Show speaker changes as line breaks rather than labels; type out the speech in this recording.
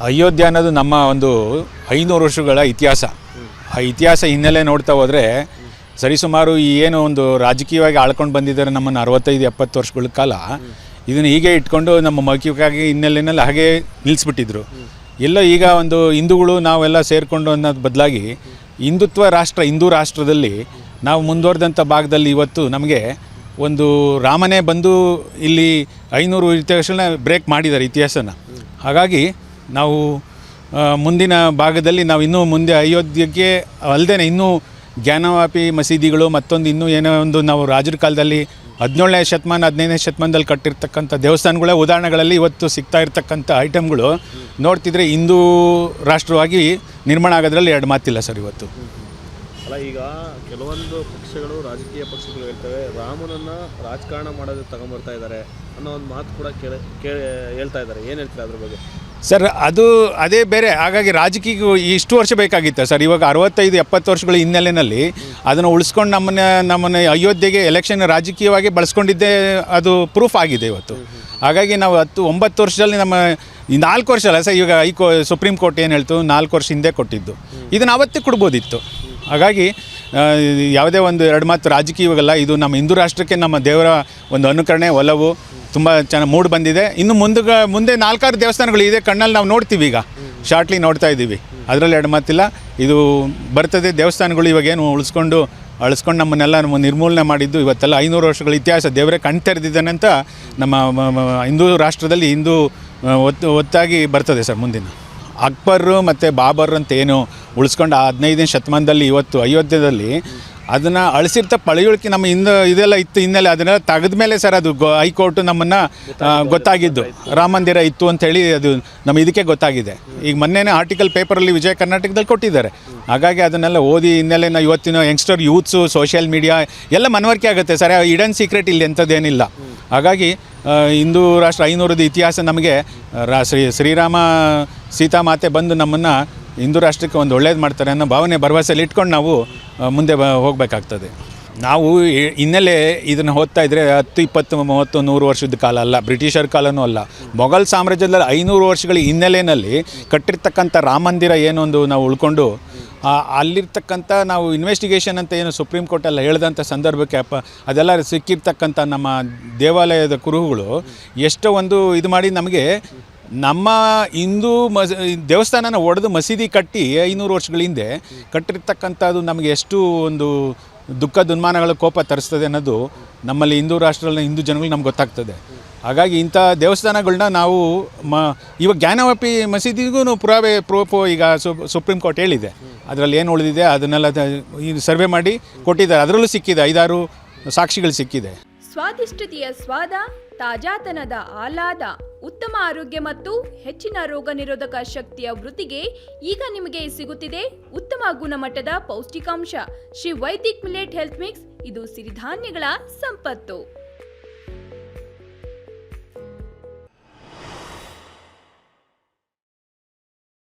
ಅಯೋಧ್ಯೆ ಅನ್ನೋದು ನಮ್ಮ ಒಂದು 500 ವರ್ಷಗಳ ಇತಿಹಾಸ. ಆ ಇತಿಹಾಸ ಹಿನ್ನೆಲೆ ನೋಡ್ತಾ ಹೋದರೆ ಸರಿಸುಮಾರು ಈ ಏನು ಒಂದು ರಾಜಕೀಯವಾಗಿ ಆಳ್ಕೊಂಡು ಬಂದಿದ್ದಾರೆ ನಮ್ಮನ್ನು 65-70 ವರ್ಷಗಳ ಕಾಲ, ಇದನ್ನು ಹೀಗೆ ಇಟ್ಕೊಂಡು ನಮ್ಮ ಮೌಖಿಕವಾಗಿ ಹಿನ್ನೆಲೆಯಲ್ಲಿ ಹಾಗೆ ನಿಲ್ಲಿಸ್ಬಿಟ್ಟಿದ್ರು. ಎಲ್ಲ ಈಗ ಒಂದು ಹಿಂದೂಗಳು ನಾವೆಲ್ಲ ಸೇರಿಕೊಂಡು ಅನ್ನೋದು ಬದಲಾಗಿ ಹಿಂದೂ ರಾಷ್ಟ್ರದಲ್ಲಿ ನಾವು ಮುಂದುವರೆದಂಥ ಭಾಗದಲ್ಲಿ ಇವತ್ತು ನಮಗೆ ಒಂದು ರಾಮನೇ ಬಂದು ಇಲ್ಲಿ 500 ಇತಿಹಾಸಗಳನ್ನ ಬ್ರೇಕ್ ಮಾಡಿದ್ದಾರೆ ಇತಿಹಾಸನ. ಹಾಗಾಗಿ ನಾವು ಮುಂದಿನ ಭಾಗದಲ್ಲಿ ನಾವು ಇನ್ನೂ ಮುಂದೆ ಅಯೋಧ್ಯೆಗೆ ಅಲ್ಲದೆ ಇನ್ನೂ ಜ್ಞಾನವಾಪಿ ಮಸೀದಿಗಳು ಮತ್ತೊಂದು ಇನ್ನೂ ಏನೋ ಒಂದು ನಾವು ರಾಜರ ಕಾಲದಲ್ಲಿ 17ನೇ ಶತಮಾನ 15ನೇ ಶತಮಾನದಲ್ಲಿ ಕಟ್ಟಿರ್ತಕ್ಕಂಥ ದೇವಸ್ಥಾನಗಳ ಉದಾಹರಣೆಗಳಲ್ಲಿ ಇವತ್ತು ಸಿಗ್ತಾ ಇರ್ತಕ್ಕಂಥ ಐಟಮ್ಗಳು ನೋಡ್ತಿದ್ರೆ ಹಿಂದೂ ರಾಷ್ಟ್ರವಾಗಿ ನಿರ್ಮಾಣ ಆಗೋದ್ರಲ್ಲಿ ಎರಡು ಮಾತಿಲ್ಲ ಸರ್. ಇವತ್ತು
ಅಲ್ಲ, ಈಗ ಕೆಲವೊಂದು ಪಕ್ಷಗಳು ರಾಜಕೀಯ ಪಕ್ಷಗಳು ಹೇಳ್ತವೆ ರಾಮನನ್ನು ರಾಜಕಾರಣ ಮಾಡೋದು ತಗೊಂಬರ್ತಾ ಇದ್ದಾರೆ ಅನ್ನೋ ಒಂದು ಮಾತು ಕೂಡ ಹೇಳ್ತಾ ಇದ್ದಾರೆ. ಏನು ಹೇಳ್ತಾರೆ ಅದ್ರ ಬಗ್ಗೆ
ಸರ್? ಅದೇ ಬೇರೆ. ಹಾಗಾಗಿ ರಾಜಕೀಯ ಇಷ್ಟು ವರ್ಷ ಬೇಕಾಗಿತ್ತು ಸರ್. ಇವಾಗ 65-70 ವರ್ಷಗಳ ಹಿನ್ನೆಲೆಯಲ್ಲಿ ಅದನ್ನು ಉಳಿಸ್ಕೊಂಡು ನಮ್ಮನ್ನು ಅಯೋಧ್ಯೆಗೆ ಎಲೆಕ್ಷನ್ ರಾಜಕೀಯವಾಗಿ ಬಳಸ್ಕೊಂಡಿದ್ದೇ ಅದು ಪ್ರೂಫ್ ಆಗಿದೆ ಇವತ್ತು. ಹಾಗಾಗಿ ನಾವು 9 ವರ್ಷದಲ್ಲಿ ನಮ್ಮ 4 ವರ್ಷ ಅಲ್ಲ ಸರ್, ಈಗ ಸುಪ್ರೀಂ ಕೋರ್ಟ್ ಏನು ಹೇಳ್ತು 4 ವರ್ಷ ಹಿಂದೆ ಕೊಟ್ಟಿದ್ದು, ಇದನ್ನು ಅವತ್ತೇ ಕೊಡ್ಬೋದಿತ್ತು. ಹಾಗಾಗಿ ಯಾವುದೇ ಒಂದು ಎರಡು ಮಾತು ರಾಜಕೀಯವಾಗಲ್ಲ. ಇದು ನಮ್ಮ ಹಿಂದೂ ರಾಷ್ಟ್ರಕ್ಕೆ ನಮ್ಮ ದೇವರ ಒಂದು ಅನುಕರಣೆ ಒಲವು ತುಂಬ ಚೆನ್ನಾಗಿ ಮೂಡಿ ಬಂದಿದೆ. ಇನ್ನು ಮುಂದೆ 4-6 ದೇವಸ್ಥಾನಗಳು ಇದೆ, ಕಣ್ಣಲ್ಲಿ ನಾವು ನೋಡ್ತೀವಿ, ಈಗ ಶಾರ್ಟ್ಲಿ ನೋಡ್ತಾ ಇದ್ದೀವಿ, ಅದರಲ್ಲಿ ಎರಡು ಮಾತಿಲ್ಲ. ಇದು ಬರ್ತದೆ. ದೇವಸ್ಥಾನಗಳು ಇವಾಗೇನು ಅಳಿಸ್ಕೊಂಡು ನಮ್ಮನ್ನೆಲ್ಲ ನಿರ್ಮೂಲನೆ ಮಾಡಿದ್ದು ಇವತ್ತೆಲ್ಲ 500 ವರ್ಷಗಳ ಇತಿಹಾಸ ದೇವರೇ ಕಣ್ ತೆರೆದಿದ್ದಾನೆ ಅಂತ ನಮ್ಮ ಹಿಂದೂ ರಾಷ್ಟ್ರದಲ್ಲಿ ಒತ್ತಾಗಿ ಬರ್ತದೆ ಸರ್. ಮುಂದಿನ ಅಕ್ಬರ್ ಮತ್ತು ಬಾಬರ್ ಅಂತ ಏನು ಉಳಿಸ್ಕೊಂಡು 15ನೇ ಶತಮಾನದಲ್ಲಿ ಇವತ್ತು ಅಯೋಧ್ಯೆಯಲ್ಲಿ ಅದನ್ನು ಅಳಿಸಿರ್ತ ಪಳೆಯುಳಿಕೆ ನಮ್ಮ ಇದೆಲ್ಲ ಇತ್ತು ಹಿನ್ನೆಲೆ, ಅದನ್ನೆಲ್ಲ ತೆಗೆದ ಮೇಲೆ ಸರ್ ಅದು ಹೈಕೋರ್ಟು ನಮ್ಮನ್ನು ಗೊತ್ತಾಗಿದ್ದು ರಾಮ ಮಂದಿರ ಇತ್ತು ಅಂಥೇಳಿ ಅದು ನಮ್ಮ ಇದಕ್ಕೆ ಗೊತ್ತಾಗಿದೆ. ಈಗ ಮೊನ್ನೆನೇ ಆರ್ಟಿಕಲ್ ಪೇಪರಲ್ಲಿ ವಿಜಯ ಕರ್ನಾಟಕದಲ್ಲಿ ಕೊಟ್ಟಿದ್ದಾರೆ. ಹಾಗಾಗಿ ಅದನ್ನೆಲ್ಲ ಓದಿ ಹಿನ್ನೆಲೆ ನಾವು ಇವತ್ತಿನ ಯಂಗ್ಸ್ಟರ್ ಯೂತ್ಸು ಸೋಷಿಯಲ್ ಮೀಡಿಯಾ ಎಲ್ಲ ಮನವರಿಕೆ ಆಗುತ್ತೆ ಸರ್. ಇಡನ್ ಸೀಕ್ರೆಟ್ ಇಲ್ಲಿ ಎಂಥದ್ದೇನಿಲ್ಲ. ಹಾಗಾಗಿ ಹಿಂದೂ ರಾಷ್ಟ್ರ 500ದ ಇತಿಹಾಸ ನಮಗೆ ಶ್ರೀರಾಮ ಸೀತಾಮಾತೆ ಬಂದು ನಮ್ಮನ್ನು ಹಿಂದೂ ರಾಷ್ಟ್ರಕ್ಕೆ ಒಂದು ಒಳ್ಳೇದು ಮಾಡ್ತಾರೆ ಅನ್ನೋ ಭಾವನೆ ಭರವಸೆಯಲ್ಲಿ ಇಟ್ಕೊಂಡು ನಾವು ಮುಂದೆ ಹೋಗಬೇಕಾಗ್ತದೆ. ನಾವು ಹಿನ್ನೆಲೆ ಇದನ್ನು ಓದ್ತಾ ಇದ್ದರೆ 10, 20, 30, 100 ವರ್ಷದ ಕಾಲ ಅಲ್ಲ, ಬ್ರಿಟಿಷರ ಕಾಲನೂ ಅಲ್ಲ. ಮೊಘಲ್ ಸಾಮ್ರಾಜ್ಯದಲ್ಲಿ 500 ವರ್ಷಗಳ ಹಿನ್ನೆಲೆಯಲ್ಲಿ ಕಟ್ಟಿರ್ತಕ್ಕಂಥ ರಾಮ ಮಂದಿರ ಏನೊಂದು ನಾವು ಉಳ್ಕೊಂಡು ಅಲ್ಲಿರ್ತಕ್ಕಂಥ ನಾವು ಇನ್ವೆಸ್ಟಿಗೇಷನ್ ಅಂತ ಏನು ಸುಪ್ರೀಂ ಕೋರ್ಟೆಲ್ಲ ಹೇಳಿದಂಥ ಸಂದರ್ಭಕ್ಕೆ ಅದೆಲ್ಲ ಸಿಕ್ಕಿರ್ತಕ್ಕಂಥ ನಮ್ಮ ದೇವಾಲಯದ ಕುರುಹುಗಳು ಎಷ್ಟೋ ಒಂದು ಇದು ಮಾಡಿ ನಮಗೆ ನಮ್ಮ ಹಿಂದೂ ದೇವಸ್ಥಾನನ ಒಡೆದು ಮಸೀದಿ ಕಟ್ಟಿ 500 ವರ್ಷಗಳ ಹಿಂದೆ ಕಟ್ಟಿರ್ತಕ್ಕಂಥದ್ದು ನಮಗೆ ಎಷ್ಟು ಒಂದು ದುಃಖ ದುನ್ಮಾನಗಳ ಕೋಪ ತರಿಸ್ತದೆ ಅನ್ನೋದು ನಮ್ಮಲ್ಲಿ ಹಿಂದೂ ರಾಷ್ಟ್ರದಲ್ಲಿ ಹಿಂದೂ ಜನಗಳಿಗೆ ನಮ್ಗೆ ಗೊತ್ತಾಗ್ತದೆ. ಹಾಗಾಗಿ ಇಂಥ ದೇವಸ್ಥಾನಗಳನ್ನ ನಾವು ಇವಾಗ ಜ್ಞಾನವಾಪಿ ಮಸೀದಿಗೂ ಪುರಾವೆ ಪ್ರೂಫು ಈಗ ಸುಪ್ರೀಂ ಕೋರ್ಟ್ ಹೇಳಿದೆ. ಅದರಲ್ಲಿ ಏನು ಉಳಿದಿದೆ ಅದನ್ನೆಲ್ಲ ಸರ್ವೆ ಮಾಡಿ ಕೊಟ್ಟಿದ್ದಾರೆ. ಅದರಲ್ಲೂ ಸಿಕ್ಕಿದೆ, 5-6 ಸಾಕ್ಷಿಗಳು ಸಿಕ್ಕಿದೆ.
ಸ್ವಾದಿಷ್ಟತೆಯ ಸ್ವಾದ, ತಾಜಾತನದ ಆಹ್ಲಾದ, ಉತ್ತಮ ಆರೋಗ್ಯ ಮತ್ತು ಹೆಚ್ಚಿನ ರೋಗ ನಿರೋಧಕ ಶಕ್ತಿಯ ವೃದ್ಧಿಗೆ ಈಗ ನಿಮಗೆ ಸಿಗುತ್ತಿದೆ ಉತ್ತಮ ಗುಣಮಟ್ಟದ ಪೌಷ್ಟಿಕಾಂಶ. Shri Vaidik millet health mix, ಇದು ಸಿರಿಧಾನ್ಯಗಳ ಸಂಪತ್ತು.